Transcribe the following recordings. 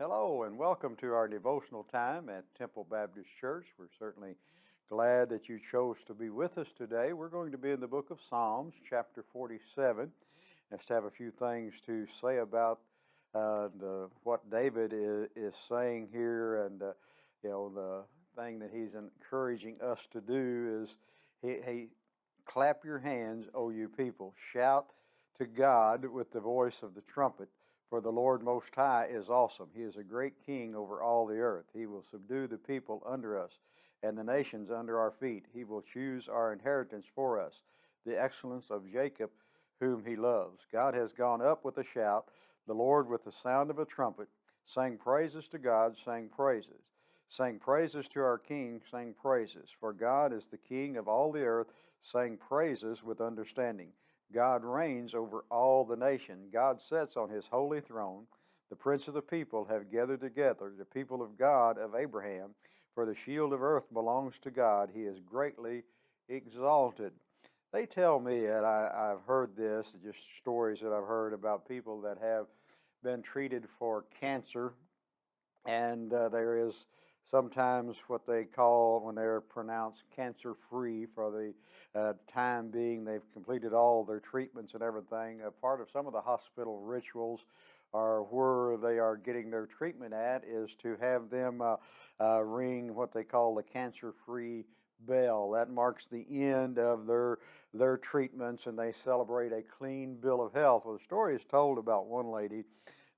Hello and welcome to our devotional time at Temple Baptist Church. We're certainly glad that you chose to be with us today. We're going to be in the book of Psalms, chapter 47. Just have a few things to say about what David is saying here, and the thing that he's encouraging us to do is he clap your hands, O you people, shout to God with the voice of the trumpet. For the Lord Most High is awesome. He is a great king over all the earth. He will subdue the people under us and the nations under our feet. He will choose our inheritance for us, the excellence of Jacob, whom he loves. God has gone up with a shout, the Lord with the sound of a trumpet. Sang praises to God, sang praises. Sang praises to our King, sang praises. For God is the King of all the earth, sang praises with understanding. God reigns over all the nation. God sits on his holy throne. The prince of the people have gathered together, the people of God of Abraham. For the shield of earth belongs to God. He is greatly exalted. They tell me, and I've heard this, just stories that I've heard about people that have been treated for cancer, and there is sometimes what they call, when they're pronounced cancer-free for the time being, they've completed all their treatments and everything. A part of some of the hospital rituals or where they are getting their treatment at is to have them ring what they call the cancer-free bell. That marks the end of their treatments, and they celebrate a clean bill of health. Well, the story is told about one lady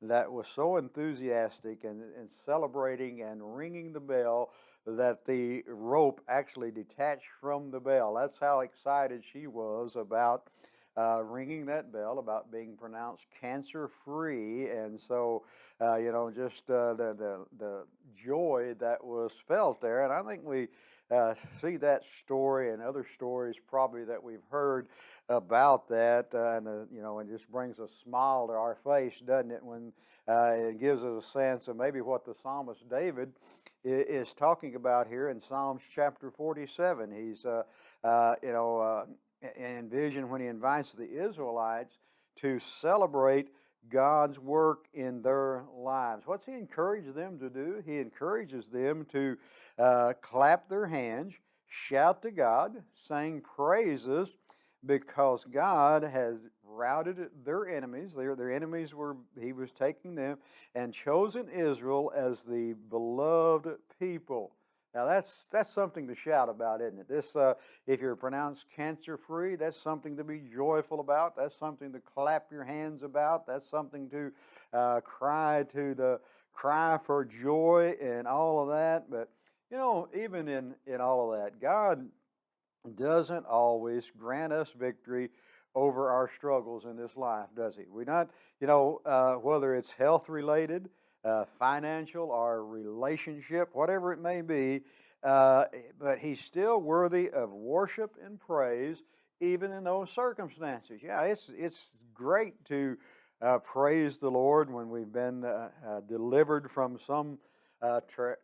that was so enthusiastic and celebrating and ringing the bell that the rope actually detached from the bell. That's how excited she was about ringing that bell, about being pronounced cancer-free. And so, just the joy that was felt there. And I think we see that story and other stories probably that we've heard about that, and it just brings a smile to our face, doesn't it, when it gives us a sense of maybe what the psalmist David is talking about here in Psalms chapter 47. He's, envision when he invites the Israelites to celebrate God's work in their lives. What's he encourage them to do? He encourages them to clap their hands, shout to God, sing praises, because God has routed their enemies. Their enemies he was taking them, and chosen Israel as the beloved people. Now that's something to shout about, isn't it? This, if you're pronounced cancer-free, that's something to be joyful about. That's something to clap your hands about. That's something to cry for joy and all of that. But even in all of that, God doesn't always grant us victory over our struggles in this life, does he? We not, whether it's health related, financial, or relationship, whatever it may be, but he's still worthy of worship and praise even in those circumstances. Yeah, it's great to praise the Lord when we've been delivered from some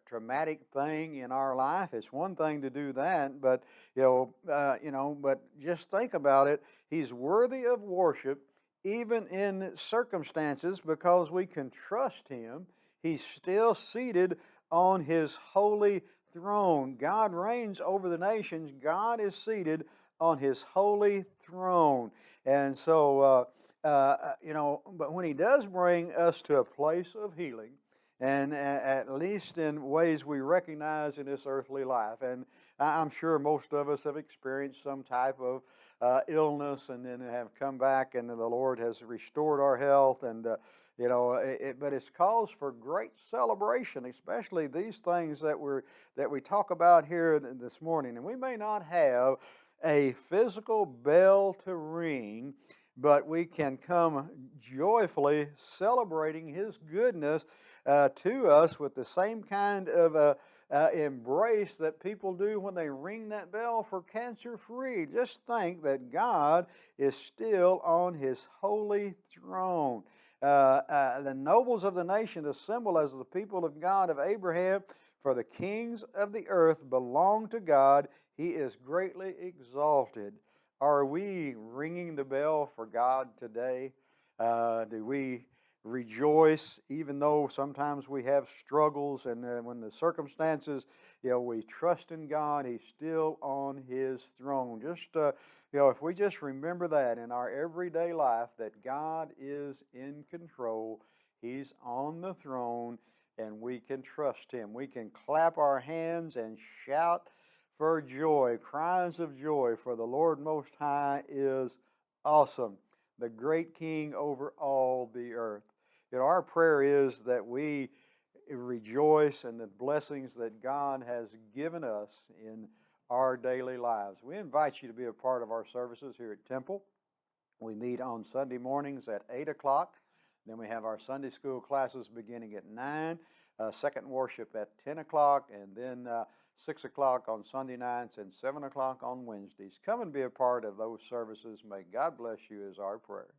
traumatic thing in our life. It's one thing to do that, but but just think about it. He's worthy of worship even in circumstances, because we can trust him. He's still seated on his holy throne. God reigns over the nations. God is seated on his holy throne. And so, but when he does bring us to a place of healing, and at least in ways we recognize in this earthly life. And I'm sure most of us have experienced some type of illness and then have come back and the Lord has restored our health. And, but it's cause for great celebration, especially these things that we talk about here this morning. And we may not have a physical bell to ring, but we can come joyfully celebrating his goodness to us with the same kind of embrace that people do when they ring that bell for cancer-free. Just think that God is still on his holy throne. The nobles of the nation assemble as the people of God of Abraham, for the kings of the earth belong to God. He is greatly exalted. Are we ringing the bell for God today? Do we rejoice, even though sometimes we have struggles, and when the circumstances, we trust in God. He's still on His throne. Just, if we just remember that in our everyday life, that God is in control, He's on the throne, and we can trust Him. We can clap our hands and shout for joy, cries of joy, for the Lord Most High is awesome, the great King over all the earth. Our prayer is that we rejoice in the blessings that God has given us in our daily lives. We invite you to be a part of our services here at Temple. We meet on Sunday mornings at 8 o'clock. Then we have our Sunday school classes beginning at 9, second worship at 10 o'clock, and then 6 o'clock on Sunday nights and 7 o'clock on Wednesdays. Come and be a part of those services. May God bless you is our prayer.